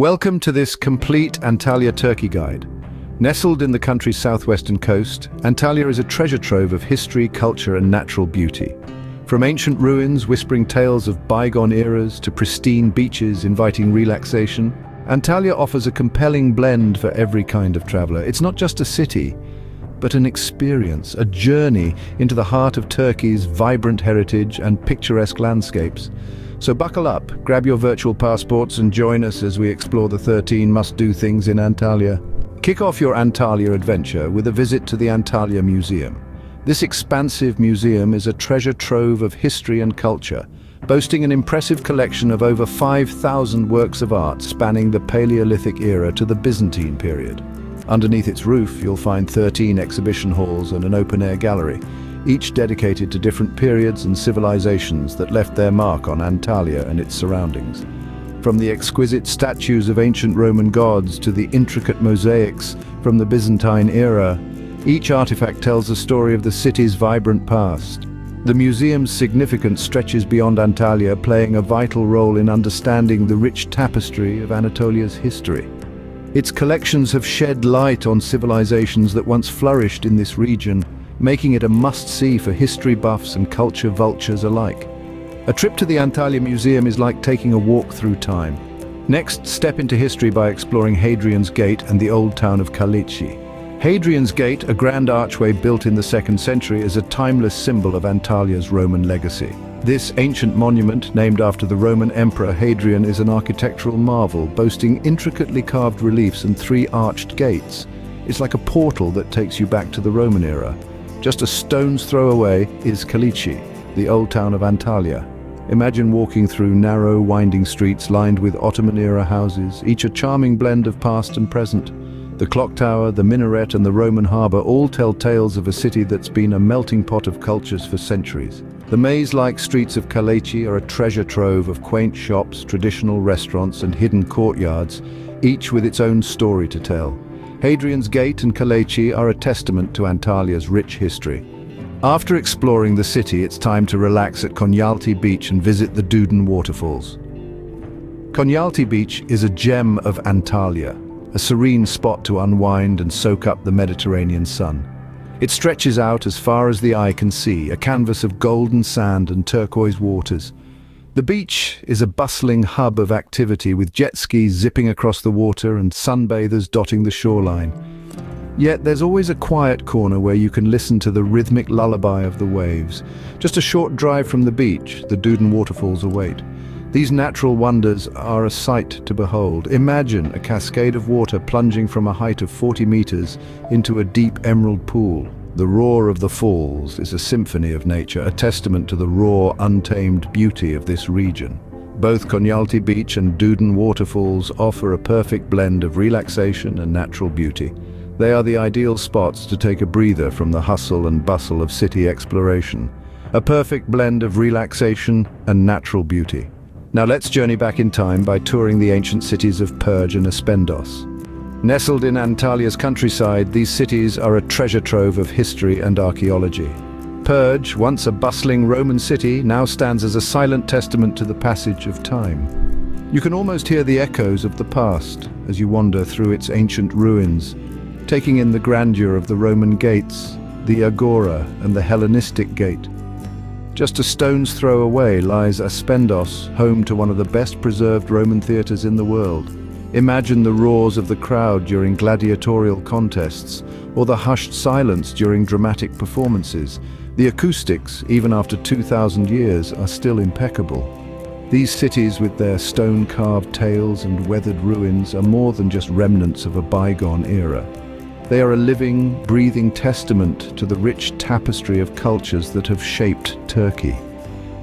Welcome to this complete Antalya Turkey guide. Nestled in the country's southwestern coast, Antalya is a treasure trove of history, culture and natural beauty. From ancient ruins whispering tales of bygone eras to pristine beaches inviting relaxation, Antalya offers a compelling blend for every kind of traveler. It's not just a city, but an experience, a journey into the heart of Turkey's vibrant heritage and picturesque landscapes. So buckle up, grab your virtual passports and join us as we explore the 13 must-do things in Antalya. Kick off your Antalya adventure with a visit to the Antalya Museum. This expansive museum is a treasure trove of history and culture, boasting an impressive collection of over 5,000 works of art spanning the Paleolithic era to the Byzantine period. Underneath its roof, you'll find 13 exhibition halls and an open-air gallery, each dedicated to different periods and civilizations that left their mark on Antalya and its surroundings. From the exquisite statues of ancient Roman gods to the intricate mosaics from the Byzantine era, each artifact tells a story of the city's vibrant past. The museum's significance stretches beyond Antalya, playing a vital role in understanding the rich tapestry of Anatolia's history. Its collections have shed light on civilizations that once flourished in this region, making it a must-see for history buffs and culture vultures alike. A trip to the Antalya Museum is like taking a walk through time. Next, step into history by exploring Hadrian's Gate and the old town of Kaleiçi. Hadrian's Gate, a grand archway built in the 2nd century, is a timeless symbol of Antalya's Roman legacy. This ancient monument, named after the Roman Emperor Hadrian, is an architectural marvel, boasting intricately carved reliefs and 3 arched gates. It's like a portal that takes you back to the Roman era. Just a stone's throw away is Kaleiçi, the old town of Antalya. Imagine walking through narrow, winding streets lined with Ottoman-era houses, each a charming blend of past and present. The clock tower, the minaret and the Roman harbour all tell tales of a city that's been a melting pot of cultures for centuries. The maze-like streets of Kaleiçi are a treasure trove of quaint shops, traditional restaurants and hidden courtyards, each with its own story to tell. Hadrian's Gate and Kaleiçi are a testament to Antalya's rich history. After exploring the city, it's time to relax at Konyaaltı Beach and visit the Duden waterfalls. Konyaaltı Beach is a gem of Antalya, a serene spot to unwind and soak up the Mediterranean sun. It stretches out as far as the eye can see, a canvas of golden sand and turquoise waters. The beach is a bustling hub of activity, with jet skis zipping across the water and sunbathers dotting the shoreline. Yet there's always a quiet corner where you can listen to the rhythmic lullaby of the waves. Just a short drive from the beach, the Duden waterfalls await. These natural wonders are a sight to behold. Imagine a cascade of water plunging from a height of 40 meters into a deep emerald pool. The roar of the falls is a symphony of nature, a testament to the raw, untamed beauty of this region. Both Konyaaltı Beach and Duden waterfalls offer a perfect blend of relaxation and natural beauty. They are the ideal spots to take a breather from the hustle and bustle of city exploration. A perfect blend of relaxation and natural beauty. Now let's journey back in time by touring the ancient cities of Perj and Aspendos. Nestled in Antalya's countryside, these cities are a treasure trove of history and archaeology. Perj, once a bustling Roman city, now stands as a silent testament to the passage of time. You can almost hear the echoes of the past as you wander through its ancient ruins, taking in the grandeur of the Roman gates, the Agora and the Hellenistic gate. Just a stone's throw away lies Aspendos, home to one of the best preserved Roman theatres in the world. Imagine the roars of the crowd during gladiatorial contests, or the hushed silence during dramatic performances. The acoustics, even after 2,000 years, are still impeccable. These cities, with their stone-carved tales and weathered ruins, are more than just remnants of a bygone era. They are a living, breathing testament to the rich tapestry of cultures that have shaped Turkey.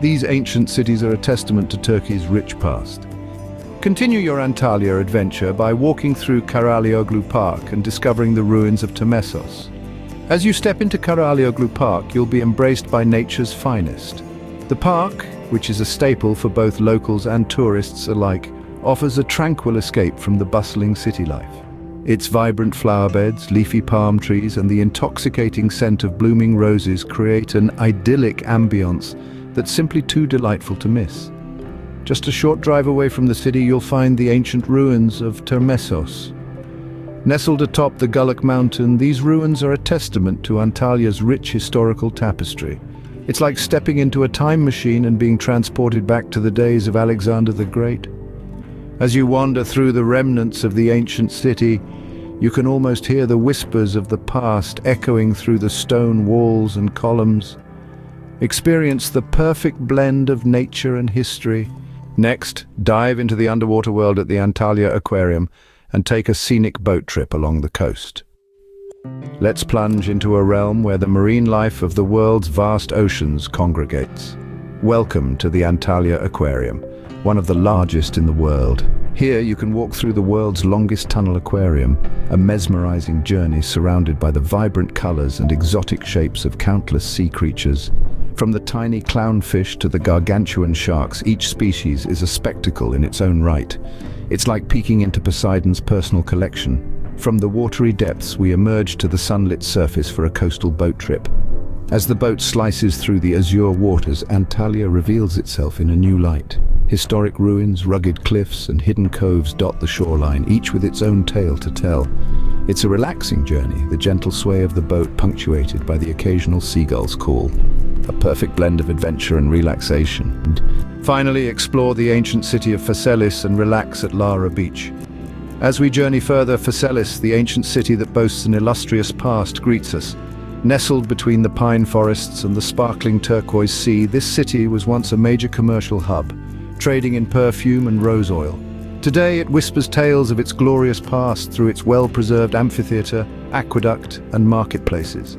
These ancient cities are a testament to Turkey's rich past. Continue your Antalya adventure by walking through Karaalioglu Park and discovering the ruins of Temessos. As you step into Karaalioglu Park, you'll be embraced by nature's finest. The park, which is a staple for both locals and tourists alike, offers a tranquil escape from the bustling city life. Its vibrant flower beds, leafy palm trees, and the intoxicating scent of blooming roses create an idyllic ambience that's simply too delightful to miss. Just a short drive away from the city, you'll find the ancient ruins of Termessos. Nestled atop the Gullik mountain, these ruins are a testament to Antalya's rich historical tapestry. It's like stepping into a time machine and being transported back to the days of Alexander the Great. As you wander through the remnants of the ancient city, you can almost hear the whispers of the past echoing through the stone walls and columns. Experience the perfect blend of nature and history. Next, dive into the underwater world at the Antalya Aquarium and take a scenic boat trip along the coast. Let's plunge into a realm where the marine life of the world's vast oceans congregates. Welcome to the Antalya Aquarium, one of the largest in the world. Here you can walk through the world's longest tunnel aquarium, a mesmerizing journey surrounded by the vibrant colors and exotic shapes of countless sea creatures. From the tiny clownfish to the gargantuan sharks, each species is a spectacle in its own right. It's like peeking into Poseidon's personal collection. From the watery depths, we emerge to the sunlit surface for a coastal boat trip. As the boat slices through the azure waters, Antalya reveals itself in a new light. Historic ruins, rugged cliffs, and hidden coves dot the shoreline, each with its own tale to tell. It's a relaxing journey, the gentle sway of the boat punctuated by the occasional seagull's call. A perfect blend of adventure and relaxation. And finally, explore the ancient city of Phaselis and relax at Lara beach. As we journey further, Phaselis, the ancient city that boasts an illustrious past, greets us. Nestled between the pine forests and the sparkling turquoise sea, this city was once a major commercial hub, trading in perfume and rose oil. Today it whispers tales of its glorious past through its well-preserved amphitheater, aqueduct, and marketplaces.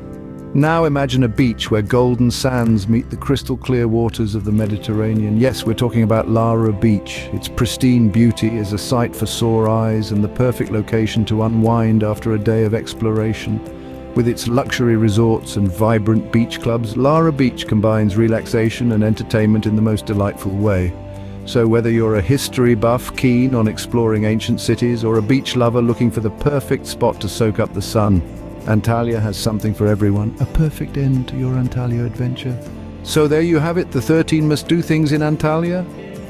Now imagine a beach where golden sands meet the crystal-clear waters of the Mediterranean. Yes, we're talking about Lara Beach. Its pristine beauty is a sight for sore eyes and the perfect location to unwind after a day of exploration. With its luxury resorts and vibrant beach clubs, Lara Beach combines relaxation and entertainment in the most delightful way. So whether you're a history buff keen on exploring ancient cities or a beach lover looking for the perfect spot to soak up the sun, Antalya has something for everyone, a perfect end to your Antalya adventure. So there you have it, the 13 must-do things in Antalya.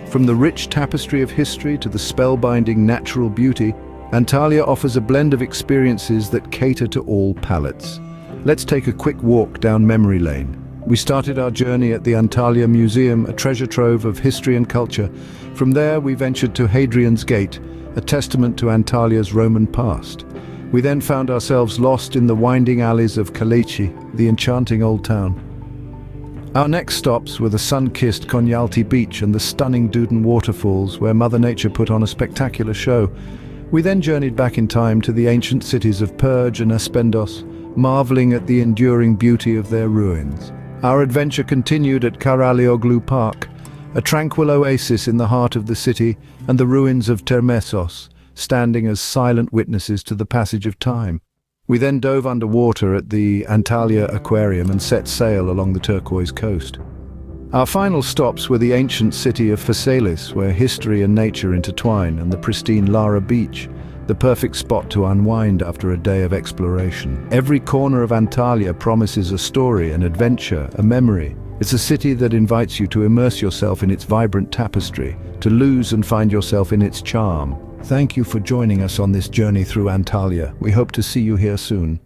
From the rich tapestry of history to the spellbinding natural beauty, Antalya offers a blend of experiences that cater to all palates. Let's take a quick walk down memory lane. We started our journey at the Antalya Museum, a treasure trove of history and culture. From there, we ventured to Hadrian's Gate, a testament to Antalya's Roman past. We then found ourselves lost in the winding alleys of Kaleiçi, the enchanting old town. Our next stops were the sun-kissed Konyaaltı beach and the stunning Duden waterfalls, where Mother Nature put on a spectacular show. We then journeyed back in time to the ancient cities of Perge and Aspendos, marveling at the enduring beauty of their ruins. Our adventure continued at Karaalioglu Park, a tranquil oasis in the heart of the city, and the ruins of Termessos, standing as silent witnesses to the passage of time. We then dove underwater at the Antalya Aquarium and set sail along the turquoise coast. Our final stops were the ancient city of Phaselis, where history and nature intertwine, and the pristine Lara Beach, the perfect spot to unwind after a day of exploration. Every corner of Antalya promises a story, an adventure, a memory. It's a city that invites you to immerse yourself in its vibrant tapestry, to lose and find yourself in its charm. Thank you for joining us on this journey through Antalya. We hope to see you here soon.